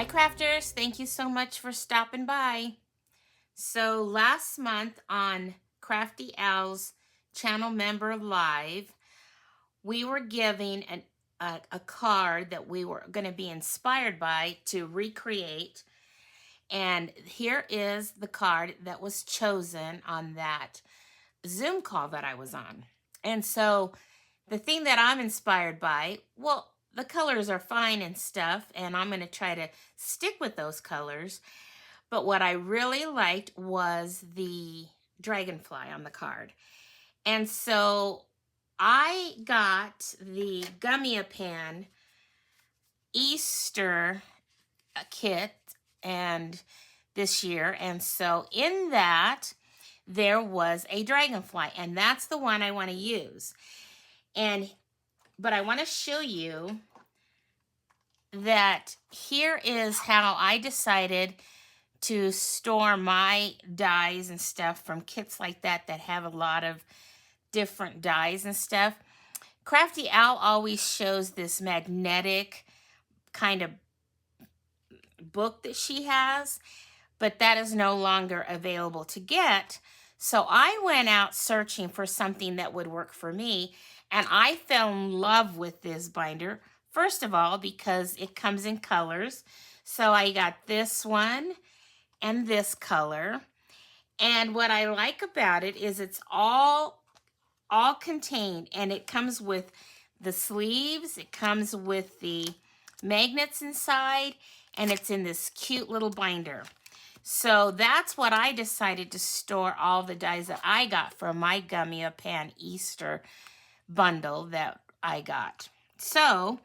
Hi crafters, thank you so much for stopping by. So last month on Crafty Al's channel member live, we were giving a card that we were going to be inspired by to recreate. And here is the card that was chosen on that Zoom call that I was on. And so the thing that I'm inspired by, well, the colors are fine and stuff, and I'm going to try to stick with those colors. But what I really liked was the dragonfly on the card. And so I got the Gummy Pan Easter kit and this year. And so in that, there was a dragonfly, and that's the one I want to use. But I want to show you that here is how I decided to store my dies and stuff from kits like that have a lot of different dies and stuff. Crafty Al always shows this magnetic kind of book that she has, but that is no longer available to get. So I went out searching for something that would work for me, and I fell in love with this binder. First of all, because it comes in colors. So I got this one and this color. And what I like about it is it's all contained, and it comes with the sleeves, it comes with the magnets inside, and it's in this cute little binder. So that's what I decided to store all the dies that I got from my Gummy Pan Easter bundle that I got. So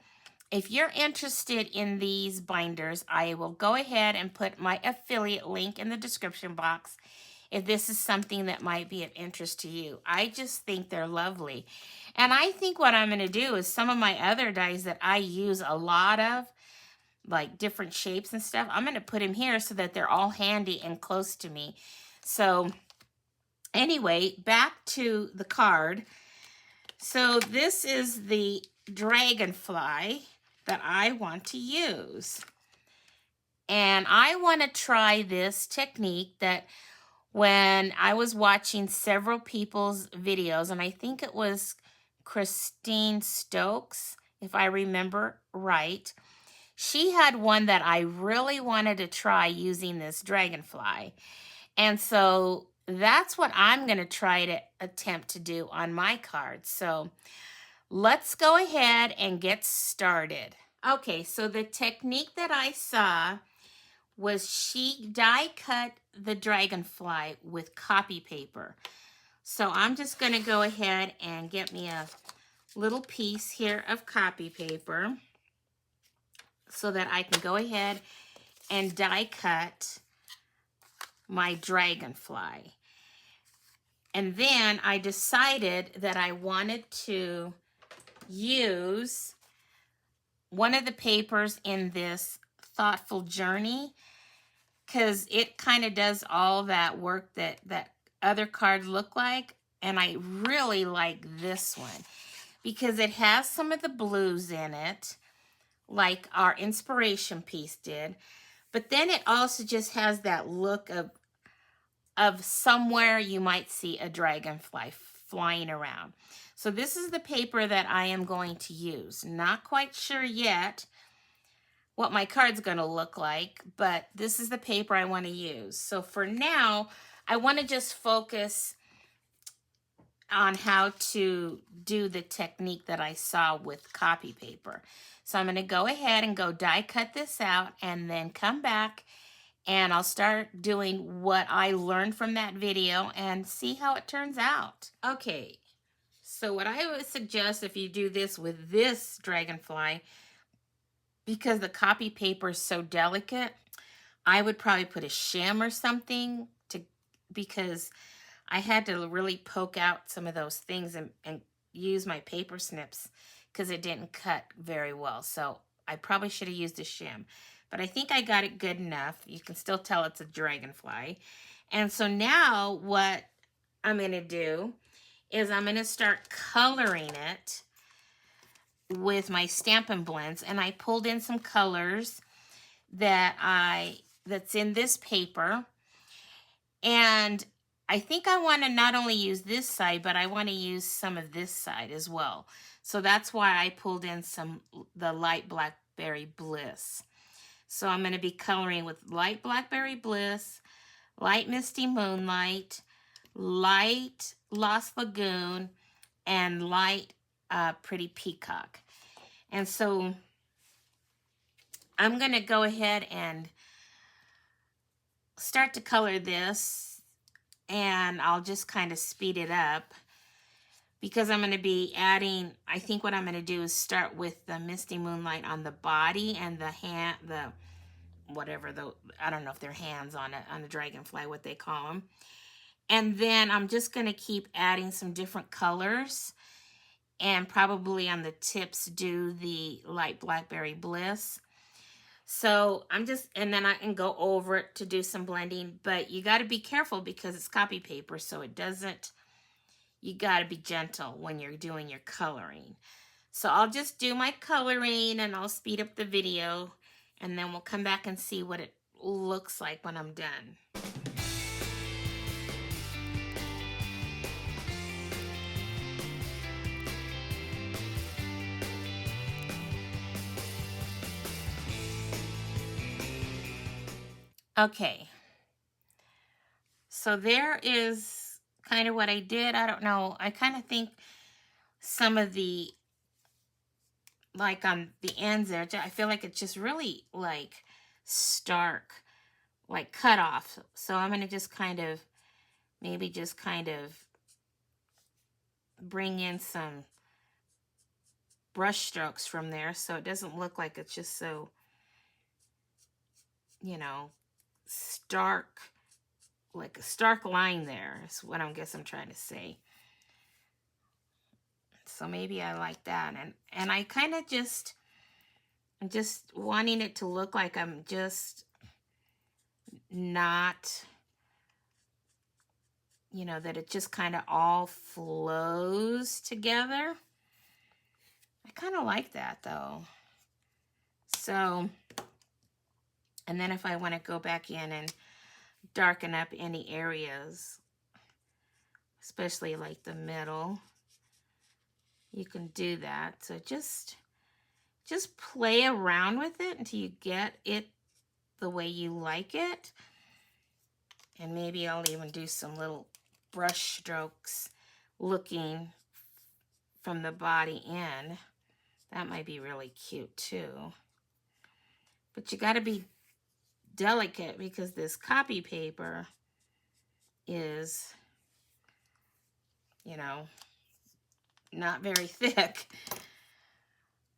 if you're interested in these binders, I will go ahead and put my affiliate link in the description box if this is something that might be of interest to you. I just think they're lovely. And I think what I'm going to do is some of my other dies that I use a lot of, like different shapes and stuff, I'm going to put them here so that they're all handy and close to me. So anyway, back to the card. So this is the dragonfly that I want to use. And I want to try this technique that when I was watching several people's videos, and I think it was Christine Stokes, if I remember right, she had one that I really wanted to try using this dragonfly. And so that's what I'm going to try to attempt to do on my card. So let's go ahead and get started. Okay, so the technique that I saw was she die cut the dragonfly with copy paper. So I'm just going to go ahead and get me a little piece here of copy paper so that I can go ahead and die cut my dragonfly. And then I decided that I wanted to use one of the papers in this Thoughtful Journey, because it kind of does all that work that other cards look like. And I really like this one because it has some of the blues in it, like our inspiration piece did. But then it also just has that look of somewhere you might see a dragonfly flying around. So this is the paper that I am going to use. Not quite sure yet what my card's going to look like, but this is the paper I want to use. So for now, I want to just focus on how to do the technique that I saw with copy paper. So I'm going to go ahead and go die cut this out and then come back and I'll start doing what I learned from that video and see how it turns out. Okay, so what I would suggest if you do this with this dragonfly, because the copy paper is so delicate, I would probably put a shim or something because I had to really poke out some of those things and use my paper snips because it didn't cut very well. So I probably should have used a shim. But I think I got it good enough. You can still tell it's a dragonfly. And so now what I'm going to do is I'm going to start coloring it with my Stampin' Blends. And I pulled in some colors that's in this paper. And I think I want to not only use this side, but I want to use some of this side as well. So that's why I pulled in the light Blackberry Bliss. So I'm going to be coloring with light Blackberry Bliss, light Misty Moonlight, light Lost Lagoon, and light Pretty Peacock. And so I'm going to go ahead and start to color this, and I'll just kind of speed it up because I'm going to be adding, I think what I'm going to do is start with the Misty Moonlight on the body and the hand, I don't know if they're hands on the dragonfly, what they call them. And then I'm just going to keep adding some different colors, and probably on the tips do the light Blackberry Bliss. So and then I can go over it to do some blending, but you got to be careful because it's copy paper, so you got to be gentle when you're doing your coloring. So I'll just do my coloring and I'll speed up the video, and then we'll come back and see what it looks like when I'm done. Okay, so there is kind of what I did. I don't know. I kind of think some of the, like on the ends there, I feel like it's just really like stark, like cut off. So I'm going to just maybe just kind of bring in some brush strokes from there so it doesn't look like it's just so, stark, like a stark line there is what I guess I'm trying to say. So maybe I like that. And I kind of I'm just wanting it to look like I'm just not, that it just kind of all flows together. I kind of like that though. So, and then if I want to go back in and darken up any areas, especially like the middle, you can do that. So just play around with it until you get it the way you like it. And maybe I'll even do some little brush strokes looking from the body in. That might be really cute too. But you got to be delicate because this copy paper is, not very thick.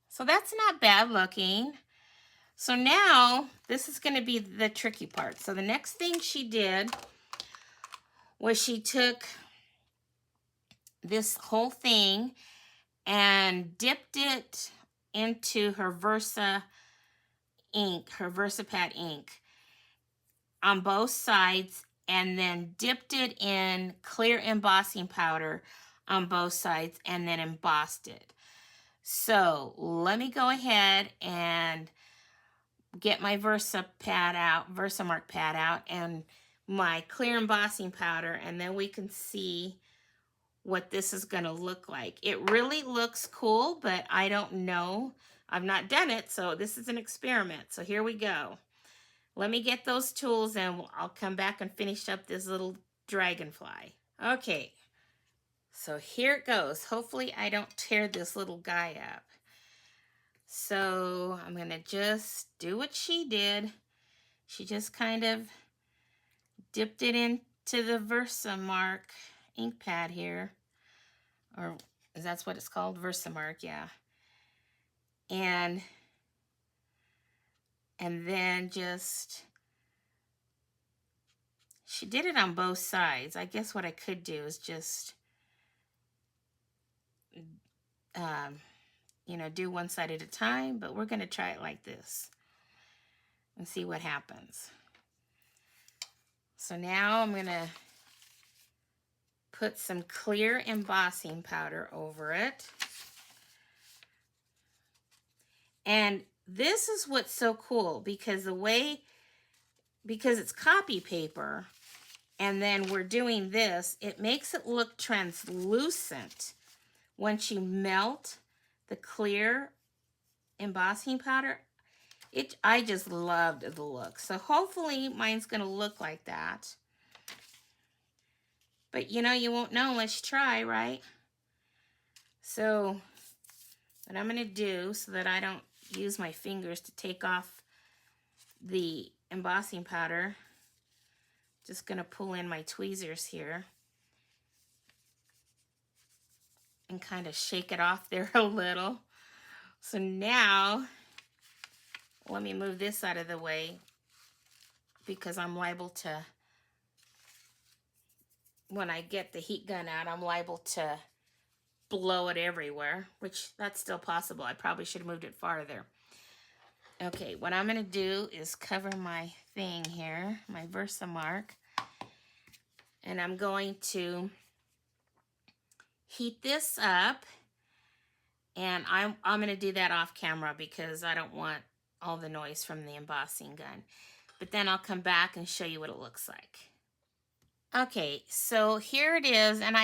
So that's not bad looking. So now this is going to be the tricky part. So the next thing she did was she took this whole thing and dipped it into her Versa ink, her VersaPad ink on both sides, and then dipped it in clear embossing powder on both sides and then embossed it. So let me go ahead and get my Versamark pad out and my clear embossing powder, and then we can see what this is going to look like. It really looks cool, but I don't know. I've not done it, so this is an experiment. So here we go. Let me get those tools and I'll come back and finish up this little dragonfly. Okay, so here it goes. Hopefully I don't tear this little guy up. So I'm going to just do what she did. She just kind of dipped it into the Versamark ink pad here. Or that's what it's called, Versamark, yeah. And then she did it on both sides. I guess what I could do is just, do one side at a time, but we're going to try it like this and see what happens. So now I'm going to put some clear embossing powder over it. And this is what's so cool, because because it's copy paper, and then we're doing this, it makes it look translucent once you melt the clear embossing powder. I just loved the look. So hopefully mine's going to look like that. But you know, you won't know unless you try, right? So what I'm going to do, so that I don't use my fingers to take off the embossing powder, just going to pull in my tweezers here and kind of shake it off there a little. So now, let me move this out of the way, because I'm liable to, when I get the heat gun out, I'm liable to blow it everywhere, which that's still possible. I probably should have moved it farther. Okay, what I'm going to do is cover my thing here, my Versamark, and I'm going to heat this up, and I'm going to do that off camera because I don't want all the noise from the embossing gun. But then I'll come back and show you what it looks like. Okay, so here it is, and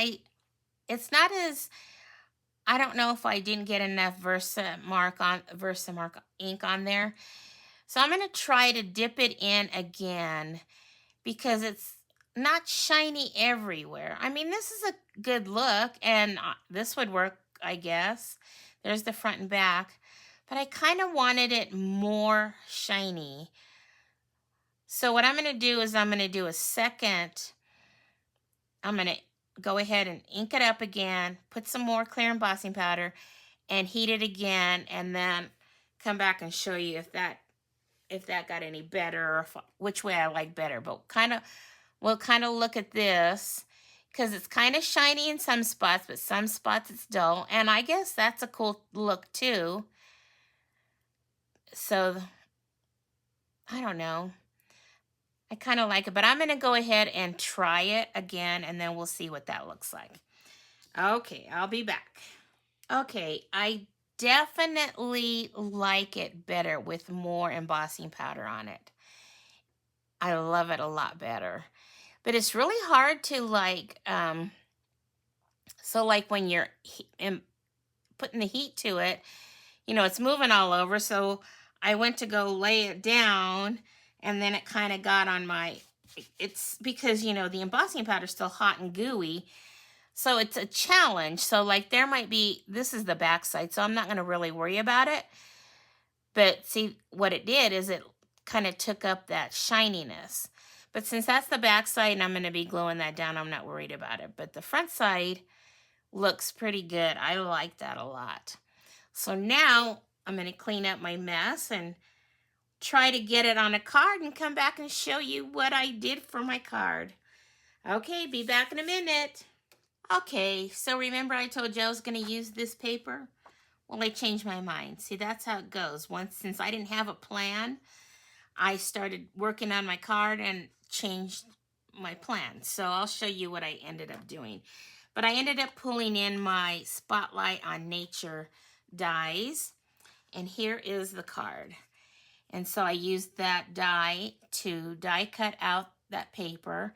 it's not as, I don't know if I didn't get enough Versamark ink on there. So I'm going to try to dip it in again, because it's not shiny everywhere. I mean, this is a good look, and this would work, I guess. There's the front and back, but I kind of wanted it more shiny. So what I'm going to do is I'm going to do a second. I'm going to go ahead and ink it up again, put some more clear embossing powder, and heat it again, and then come back and show you if that got any better, or which way I like better. But we'll kind of look at this, because it's kind of shiny in some spots, but some spots it's dull, and I guess that's a cool look too. So I don't know, I kind of like it, but I'm going to go ahead and try it again, and then we'll see what that looks like. Okay, I'll be back. Okay, I definitely like it better with more embossing powder on it. I love it a lot better. But it's really hard to like, so like when you're putting the heat to it, you know, it's moving all over. So I went to go lay it down, and then it kind of got on my, it's because, you know, the embossing powder is still hot and gooey. So it's a challenge. So like there might be, this is the back side, so I'm not going to really worry about it. But see, what it did is it kind of took up that shininess. But since that's the back side and I'm going to be gluing that down, I'm not worried about it. But the front side looks pretty good. I like that a lot. So now I'm going to clean up my mess and try to get it on a card and come back and show you what I did for my card. Okay, be back in a minute. Okay, so remember I told you I was going to use this paper? Well, I changed my mind. See, that's how it goes. Since I didn't have a plan, I started working on my card and changed my plan. So I'll show you what I ended up doing. But I ended up pulling in my Spotlight on Nature dies. And here is the card. And so I used that die to die cut out that paper.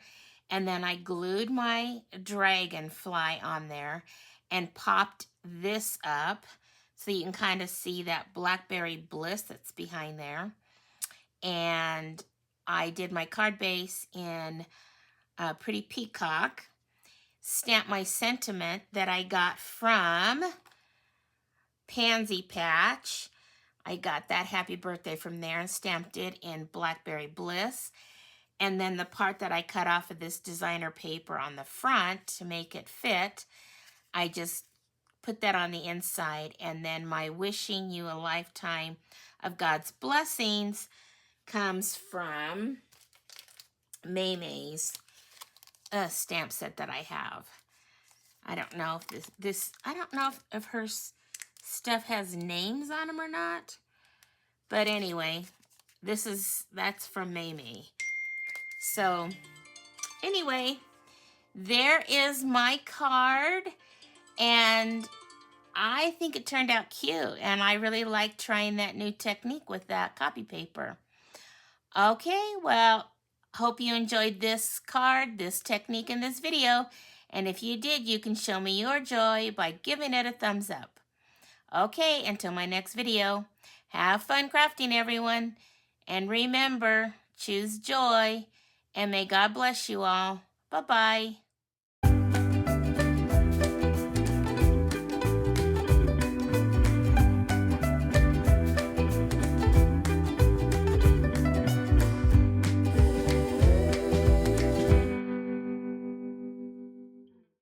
And then I glued my dragonfly on there and popped this up so you can kind of see that blackberry bliss that's behind there. And I did my card base in Pretty Peacock, stamped my sentiment that I got from Pansy Patch. I got that happy birthday from there and stamped it in Blackberry Bliss. And then the part that I cut off of this designer paper on the front to make it fit, I just put that on the inside. And then my wishing you a lifetime of God's blessings comes from May's stamp set that I have. I don't know if I don't know if her stuff has names on them or not. But anyway, that's from May. So anyway, there is my card, and I think it turned out cute, and I really like trying that new technique with that copy paper. Okay, well, hope you enjoyed this card, this technique, and this video. And if you did, you can show me your joy by giving it a thumbs up. Okay, until my next video, have fun crafting, everyone. And remember, choose joy, and may God bless you all. Bye-bye.